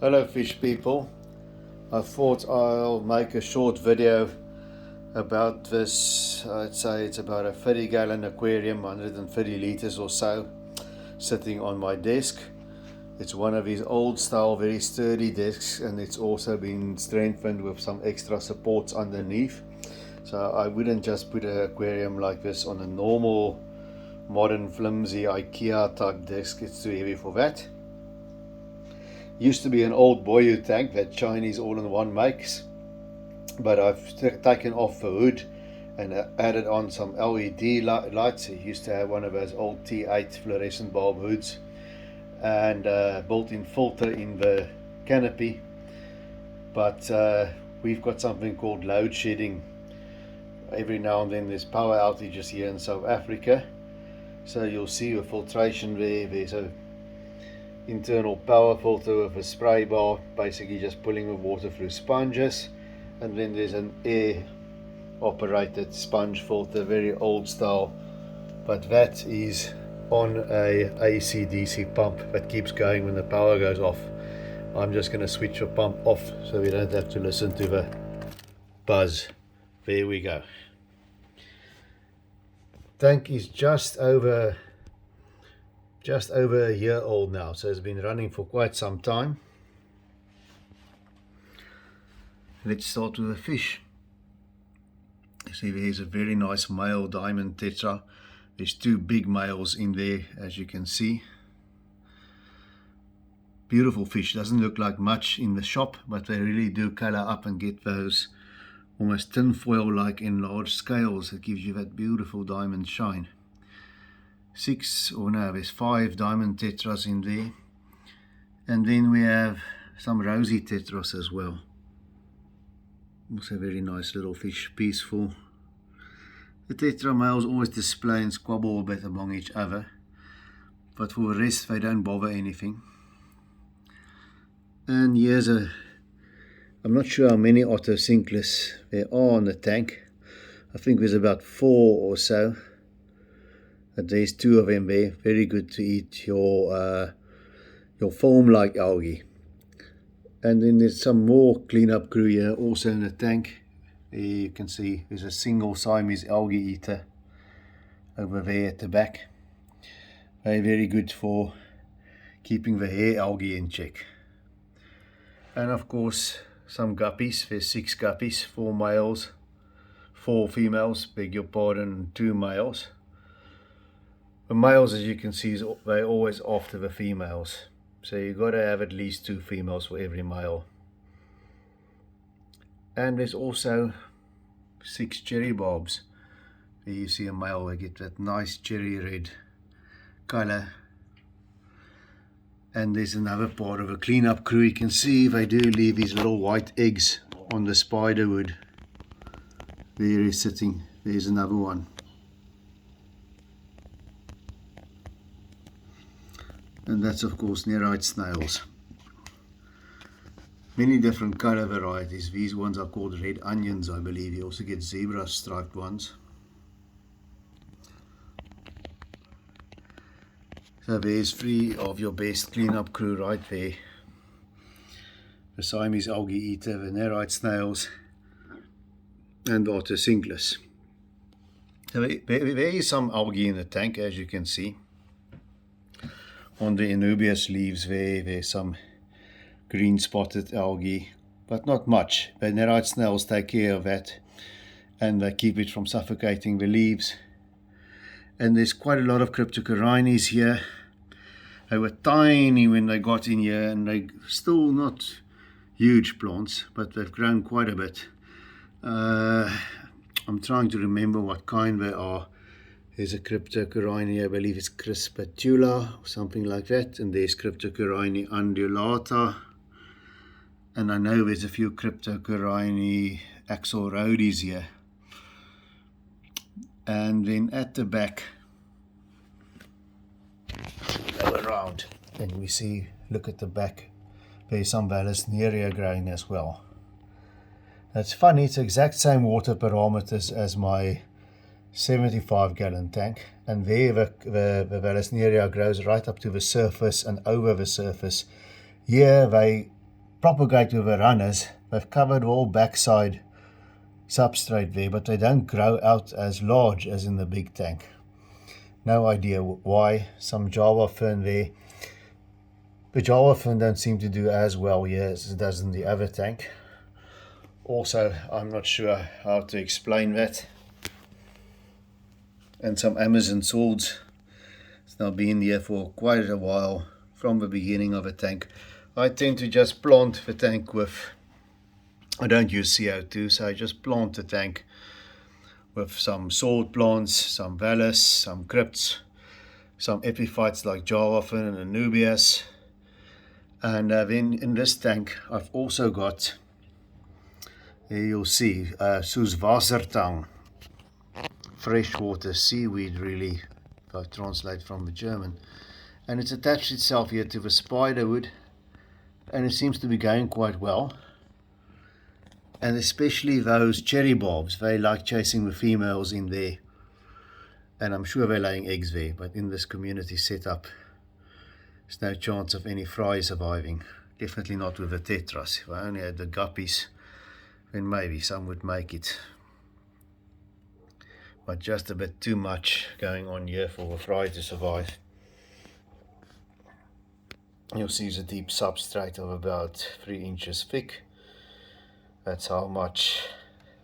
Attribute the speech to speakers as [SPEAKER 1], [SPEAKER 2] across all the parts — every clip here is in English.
[SPEAKER 1] Hello fish people, I thought I'll make a short video about this. I'd say it's about a 30-gallon aquarium, 130 liters or so, sitting on my desk. It's one of his old style, very sturdy desks, and it's also been strengthened with some extra supports underneath. So I wouldn't just put an aquarium like this on a normal modern flimsy IKEA type desk. It's too heavy for that. Used to be an old Boyu tank that Chinese all-in-one makes, but I've taken off the hood and added on some LED lights. I used to have one of those old T8 fluorescent bulb hoods and built-in filter in the canopy, but we've got something called load shedding. Every now and then there's power outages here in South Africa, so you'll see a filtration there. There's a internal power filter with a spray bar, basically just pulling the water through sponges, and then there's an air operated sponge filter, very old style, but that is on a AC/DC pump that keeps going when the power goes off. I'm just going to switch the pump off so we don't have to listen to the buzz. There we go. Tank is just over a year old now, so it's been running for quite some time. Let's start with the fish. You see there's a very nice male diamond tetra. There's two big males in there, as you can see. Beautiful fish. Doesn't look like much in the shop, but they really do color up and get those almost tinfoil like enlarged scales. It gives you that beautiful diamond shine. There's 5 diamond tetras in there, and then we have some rosy tetras as well. Also very nice little fish, peaceful. The tetra males always display and squabble a bit among each other, but for the rest they don't bother anything. And here's I'm not sure how many ottocinclus there are on the tank. I think there's about 4 or so. But there's 2 of them there. Very good to eat your foam-like algae. And then there's some more cleanup crew here also in the tank. There you can see there's a single Siamese algae eater over there at the back. They're very good for keeping the hair algae in check. And of course some guppies. There's 6 guppies, 4 males, 4 females, beg your pardon, 2 males. The males, as you can see, they're always after the females, so you've got to have at least 2 females for every male. And there's also 6 cherry barbs. There you see a male, they get that nice cherry red color. And there's another part of a cleanup crew. You can see they do leave these little white eggs on the spider wood. There he's sitting. There's another one. And that's of course nerite snails. Many different color varieties. These ones are called red onions, I believe. You also get zebra striped ones. So there's 3 of your best cleanup crew right there. The Siamese algae eater, the nerite snails, and the ottocinclus. So there is some algae in the tank, as you can see. On the Anubias leaves there's some green spotted algae, but not much. The nerite snails take care of that, and they keep it from suffocating the leaves. And there's quite a lot of cryptocorynes here. They were tiny when they got in here, and they're still not huge plants, but they've grown quite a bit. I'm trying to remember what kind they are. There's a cryptocoryne, I believe it's crispatula or something like that, and there's cryptocoryne undulata, and I know there's a few cryptocoryne axelrhodes here. And then at the back, go around and we see, look at the back, there's some Vallisneria growing as well. That's funny, it's the exact same water parameters as my 75-gallon tank, and there the Vallisneria grows right up to the surface and over the surface. Here they propagate with the runners. They've covered all backside substrate there, but they don't grow out as large as in the big tank. No idea why. Some Java fern there. The Java fern don't seem to do as well here as it does in the other tank. Also, I'm not sure how to explain that. And some Amazon swords. It's now been here for quite a while, from the beginning of a tank. I tend to just plant the tank with, I don't use CO2, so I just plant the tank with some sword plants, some vallis, some crypts, some epiphytes like Java fern and Anubias. And then in this tank I've also got, here you'll see, Soeswassertang, freshwater seaweed really, if I translate from the German. And it's attached itself here to the spiderwood, and it seems to be going quite well. And especially those cherry barbs, they like chasing the females in there. And I'm sure they're laying eggs there, but in this community setup, there's no chance of any fry surviving. Definitely not with the tetras. If I only had the guppies, then maybe some would make it. But just a bit too much going on here for the fry to survive. You'll see it's a deep substrate of about 3 inches thick. That's how much,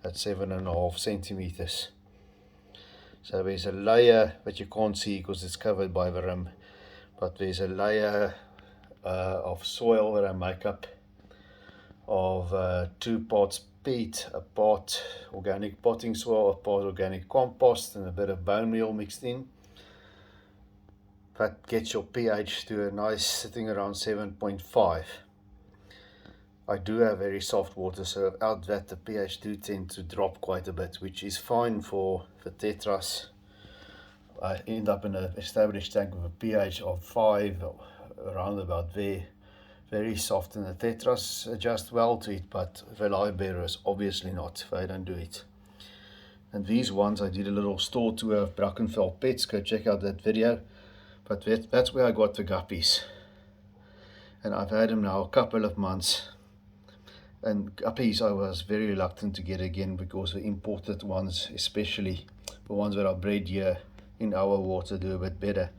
[SPEAKER 1] that's 7.5 centimeters. So there's a layer that you can't see because it's covered by the rim, but there's a layer of soil that I make up of 2 parts peat, a part organic potting soil, a part organic compost, and a bit of bone meal mixed in. That gets your pH to a nice sitting around 7.5. I do have very soft water, so without that the pH do tend to drop quite a bit, which is fine for the tetras. I end up in an established tank with a pH of 5, around about there. Very soft, and the tetras adjust well to it, but the live bearers obviously not. They don't do it. And these ones, I did a little store tour of Brackenfell Pets. Go check out that video. But that's where I got the guppies. And I've had them now a couple of months. And guppies I was very reluctant to get again, because the imported ones, especially the ones that are bred here in our water, do a bit better.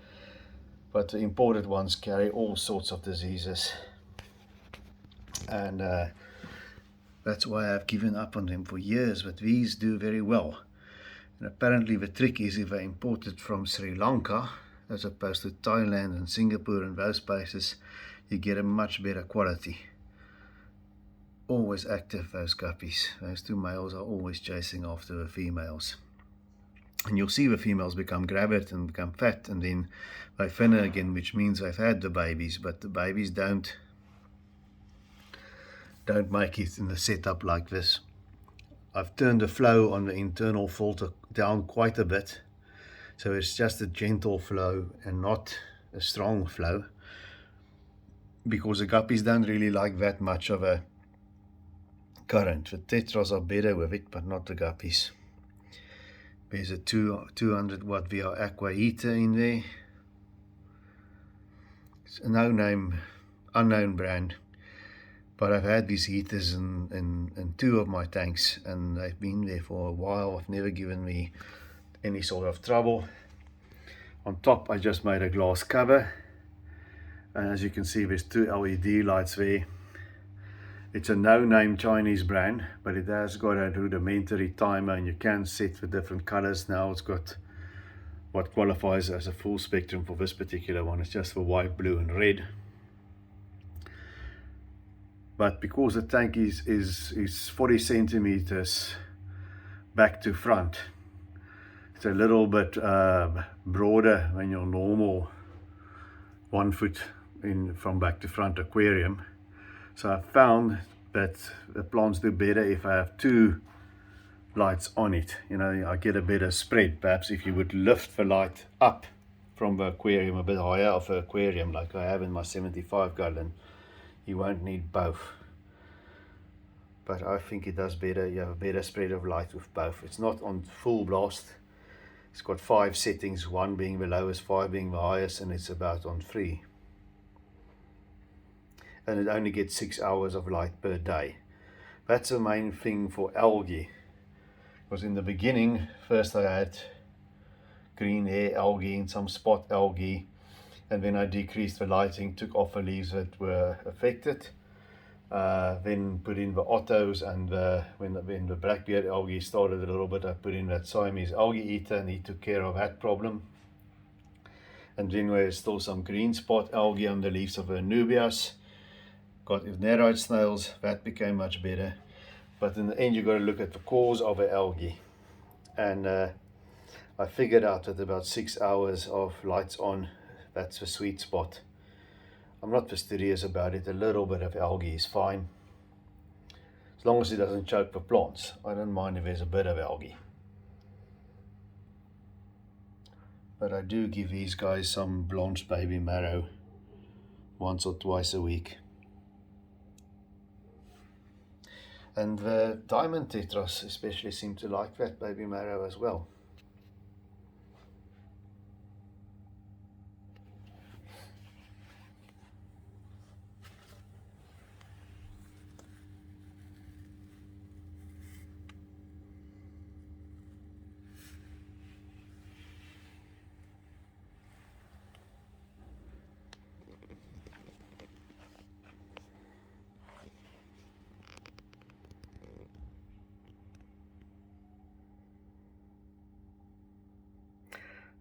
[SPEAKER 1] But the imported ones carry all sorts of diseases. And that's why I've given up on them for years. But these do very well. And apparently the trick is, if they're imported from Sri Lanka, as opposed to Thailand and Singapore and those places, you get a much better quality. Always active, those guppies. Those 2 males are always chasing after the females. And you'll see the females become gravid and become fat, and then they thinner again, which means they've had the babies, but the babies don't make it in the setup like this. I've turned the flow on the internal filter down quite a bit, so it's just a gentle flow and not a strong flow, because the guppies don't really like that much of a current. The tetras are better with it, but not the guppies. There's a 200 watt VR Aqua heater in there. It's a no-name, unknown brand, but I've had these heaters in 2 of my tanks, and they've been there for a while. I've never given me any sort of trouble. On top I just made a glass cover, and as you can see there's 2 LED lights there. It's a no-name Chinese brand, but it has got a rudimentary timer, and you can set the different colors. Now it's got what qualifies as a full spectrum. For this particular one, it's just for white, blue and red. But because the tank is 40 centimeters back to front, it's a little bit broader than your normal 1 foot in from back to front aquarium. So I found that the plants do better if I have 2 lights on it. You know, I get a better spread. Perhaps if you would lift the light up from the aquarium a bit higher of the aquarium, like I have in my 75 gallon, you won't need both. But I think it does better. You have a better spread of light with both. It's not on full blast. It's got 5 settings, 1 being the lowest, 5 being the highest, and it's about on 3. and it only gets 6 hours of light per day. That's the main thing for algae. Because in the beginning, first I had green hair algae and some spot algae, and then I decreased the lighting, took off the leaves that were affected, then put in the ottos, and when the blackbeard algae started a little bit, I put in that Siamese algae eater, and he took care of that problem. And then there's still some green spot algae on the leaves of the Anubias. Got Evnerite snails, that became much better. But in the end, you've got to look at the cause of the algae. And I figured out that about 6 hours of lights on, that's the sweet spot. I'm not fastidious about it. A little bit of algae is fine, as long as it doesn't choke the plants. I don't mind if there's a bit of algae. But I do give these guys some blanched baby marrow once or twice a week. And the diamond tetras especially seem to like that baby marrow as well.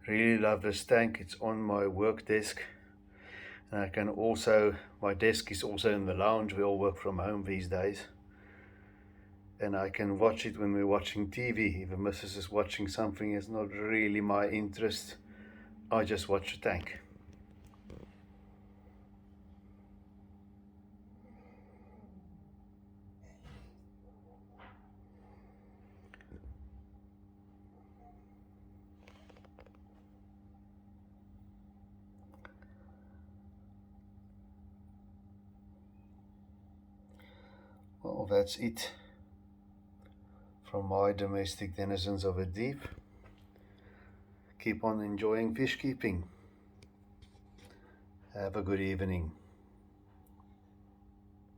[SPEAKER 1] Really love this tank. It's on my work desk, and I can also, my desk is also in the lounge. We all work from home these days, and I can watch it when we're watching TV. If the missus is watching something that's not really my interest, I just watch the tank. Well, that's it from my domestic denizens of the deep. Keep on enjoying fish keeping. Have a good evening.